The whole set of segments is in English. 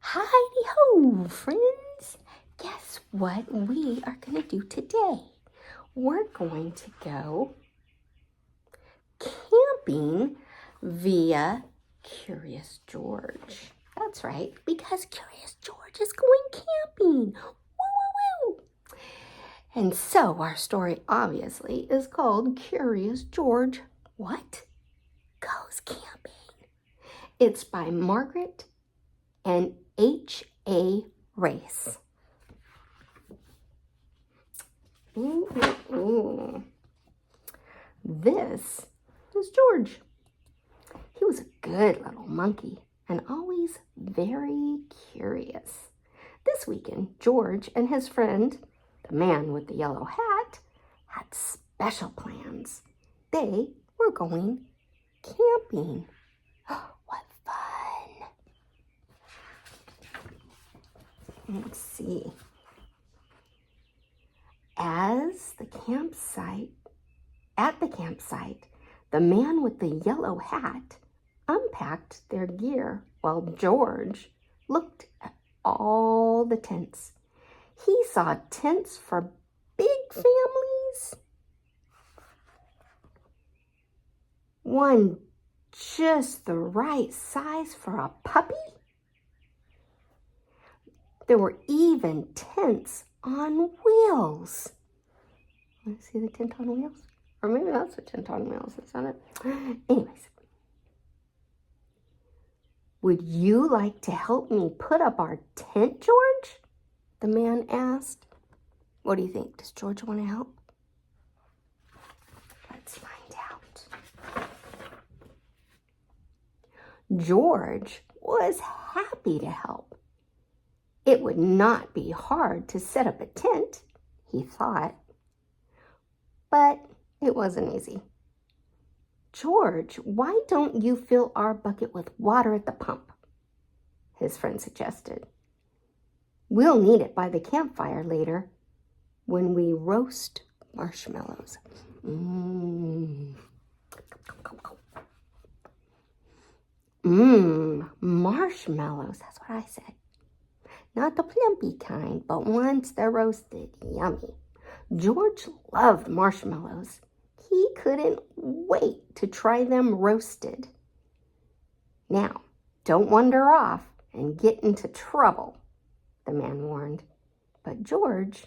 Heidi ho, friends! Guess what we are going to do today? We're going to go camping via Curious George. That's right, because Curious George is going camping. Woo, woo, woo! And so our story obviously is called Curious George What? Goes Camping. It's by Margaret and H.A. Race. This is George. He was a good little monkey and always very curious. This weekend, George and his friend, the man with the yellow hat, had special plans. They were going camping. What fun! Let's see. At the campsite, the man with the yellow hat unpacked their gear while George looked at all the tents. He saw tents for big families, one just the right size for a puppy. There were even tents on wheels. Want to see the tent on wheels? Or maybe that's a tent on wheels, isn't it? Anyways. Would you like to help me put up our tent, George? The man asked. What do you think? Does George want to help? Let's find out. George was happy to help. It would not be hard to set up a tent, he thought. But it wasn't easy. George, why don't you fill our bucket with water at the pump? His friend suggested. We'll need it by the campfire later when we roast marshmallows. Marshmallows, that's what I said. Not the plumpy kind, but once they're roasted, yummy. George loved marshmallows. He couldn't wait to try them roasted. Now, don't wander off and get into trouble, the man warned. But George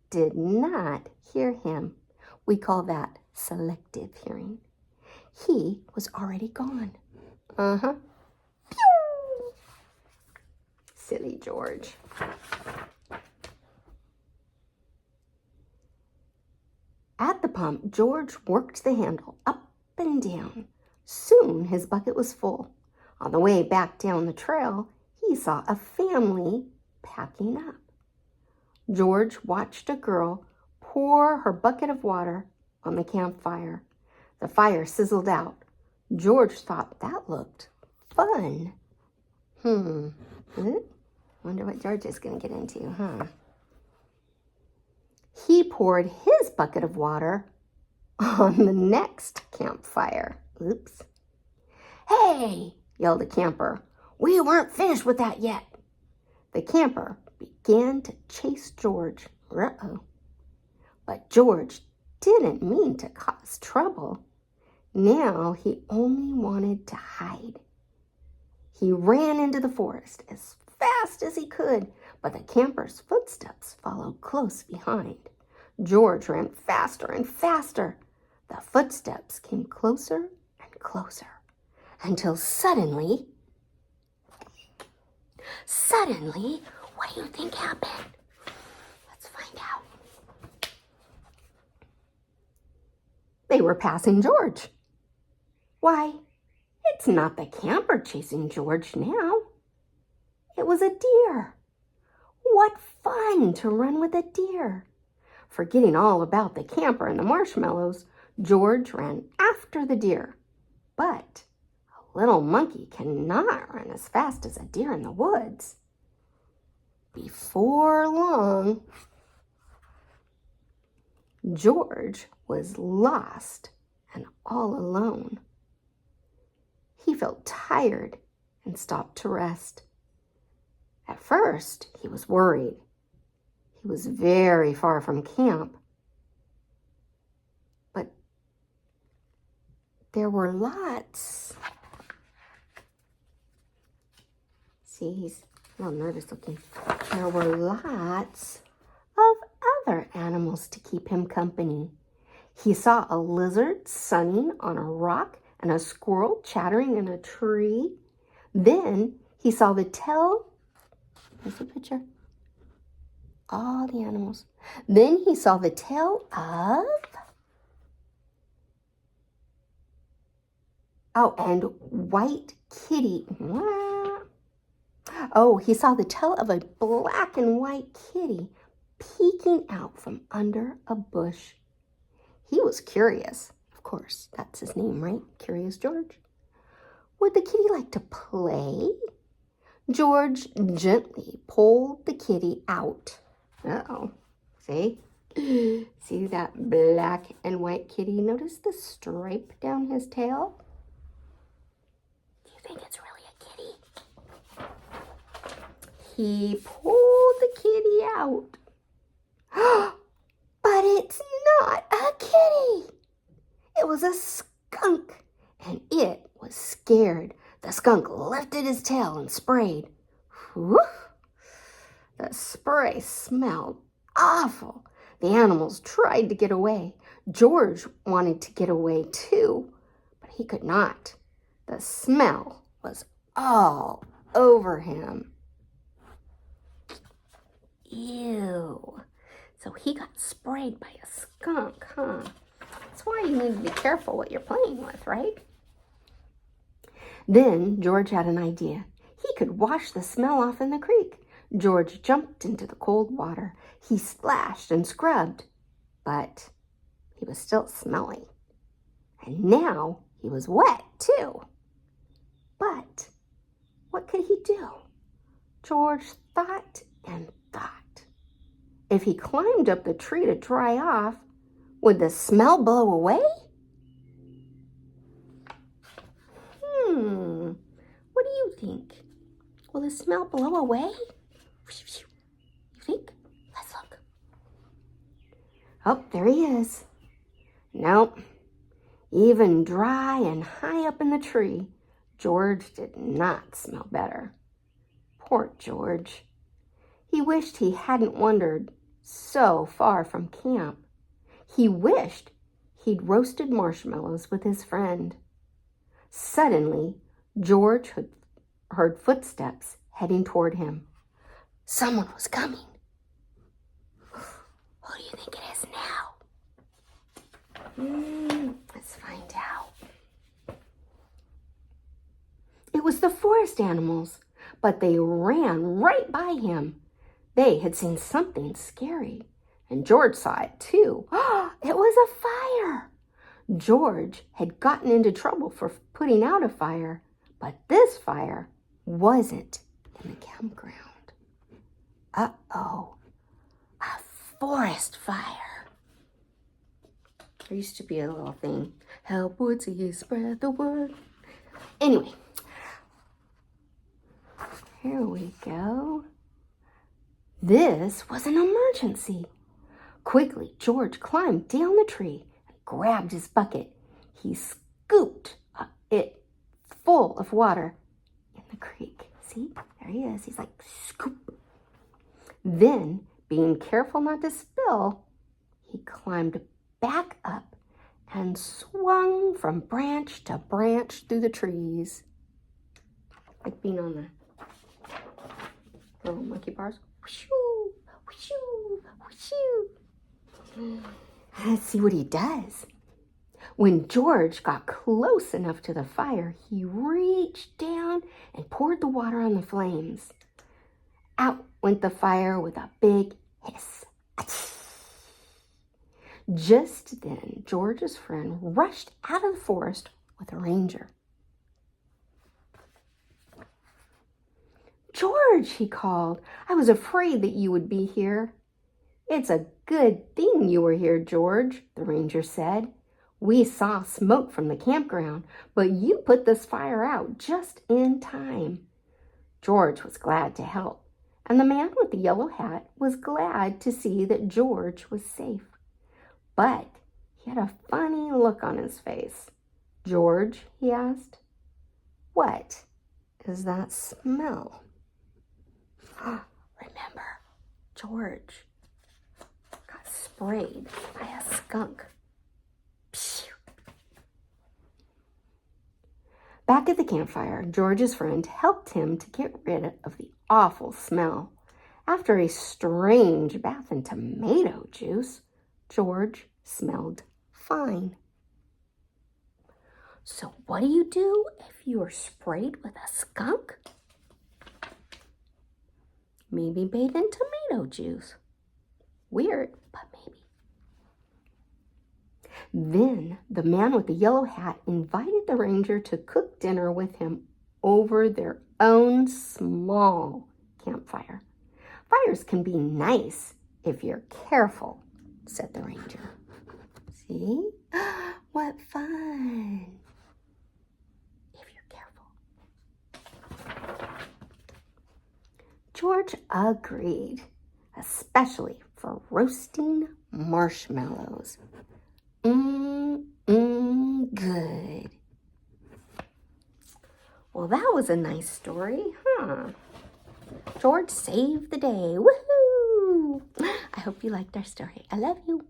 did not hear him. We call that selective hearing. He was already gone. Pew! Silly George. At the pump, George worked the handle up and down. Soon his bucket was full. On the way back down the trail, he saw a family packing up. George watched a girl pour her bucket of water on the campfire. The fire sizzled out. George thought that looked fun. Wonder what George is going to get into, huh? He poured his bucket of water on the next campfire. Oops. Hey, yelled a camper. We weren't finished with that yet. The camper began to chase George. Uh-oh. But George didn't mean to cause trouble. Now he only wanted to hide. He ran into the forest as fast as he could, but the camper's footsteps followed close behind. George ran faster and faster. The footsteps came closer and closer until suddenly, what do you think happened? Let's find out. They were passing George. Why, it's not the camper chasing George now. It was a deer. What fun to run with a deer. Forgetting all about the camper and the marshmallows, George ran after the deer. But a little monkey cannot run as fast as a deer in the woods. Before long, George was lost and all alone. He felt tired and stopped to rest. At first, he was worried. He was very far from camp. But there were lots. See, he's a little nervous looking. There were lots of other animals to keep him company. He saw a lizard sunning on a rock and a squirrel chattering in a tree. Then he saw the tail. Here's the picture. All the animals. Then he saw the tail of... Oh, and white kitty. Oh, he saw the tail of a black and white kitty peeking out from under a bush. He was curious. Of course, that's his name, right? Curious George. Would the kitty like to play? George gently pulled the kitty out. Uh-oh. See? See that black and white kitty? Notice the stripe down his tail? Do you think it's really a kitty? He pulled the kitty out. But it's not a kitty. It was a skunk, and it was scared. The skunk lifted his tail and sprayed. Woof! The spray smelled awful. The animals tried to get away. George wanted to get away too, but he could not. The smell was all over him. Ew. So he got sprayed by a skunk, huh? That's why you need to be careful what you're playing with, right? Then George had an idea. He could wash the smell off in the creek. George jumped into the cold water. He splashed and scrubbed, but he was still smelly. And now he was wet too. But what could he do? George thought and thought. If he climbed up the tree to dry off, would the smell blow away? What do you think? Will the smell blow away? You think? Let's look. Oh, there he is. Nope. Even dry and high up in the tree, George did not smell better. Poor George. He wished he hadn't wandered so far from camp. He wished he'd roasted marshmallows with his friend. Suddenly, George heard footsteps heading toward him. Someone was coming. Who do you think it is now? Let's find out. It was the forest animals, but they ran right by him. They had seen something scary, and George saw it too. It was a fire. George had gotten into trouble for putting out a fire, but this fire wasn't in the campground. Uh-oh, a forest fire. There used to be a little thing. Help Woodsy spread the word. Anyway, here we go. This was an emergency. Quickly, George climbed down the tree and grabbed his bucket. He scooped it full of water in the creek. See, there he is. He's like, scoop. Then, being careful not to spill, he climbed back up and swung from branch to branch through the trees. Like being on the little monkey bars. Whooshoo, whooshoo, whooshoo. Let's see what he does. When George got close enough to the fire, he reached down and poured the water on the flames. Out went the fire with a big hiss. Just then, George's friend rushed out of the forest with a ranger. George, he called, I was afraid that you would be here. It's a good thing you were here, George, the ranger said. We saw smoke from the campground, but you put this fire out just in time. George was glad to help. and the man with the yellow hat was glad to see that George was safe. But he had a funny look on his face. "George," he asked, "what is that smell?" Remember, George got sprayed by a skunk. Phew. Back at the campfire, George's friend helped him to get rid of the awful smell. After a strange bath in tomato juice, George smelled fine. So what do you do if you are sprayed with a skunk? Maybe bathe in tomato juice. Weird, but maybe. Then the man with the yellow hat invited the ranger to cook dinner with him over their own small campfire. "Fires can be nice if you're careful," said the ranger. See? What fun! If you're careful. George agreed, especially for roasting marshmallows. Good. Well, that was a nice story, huh? George saved the day. Woohoo! I hope you liked our story. I love you.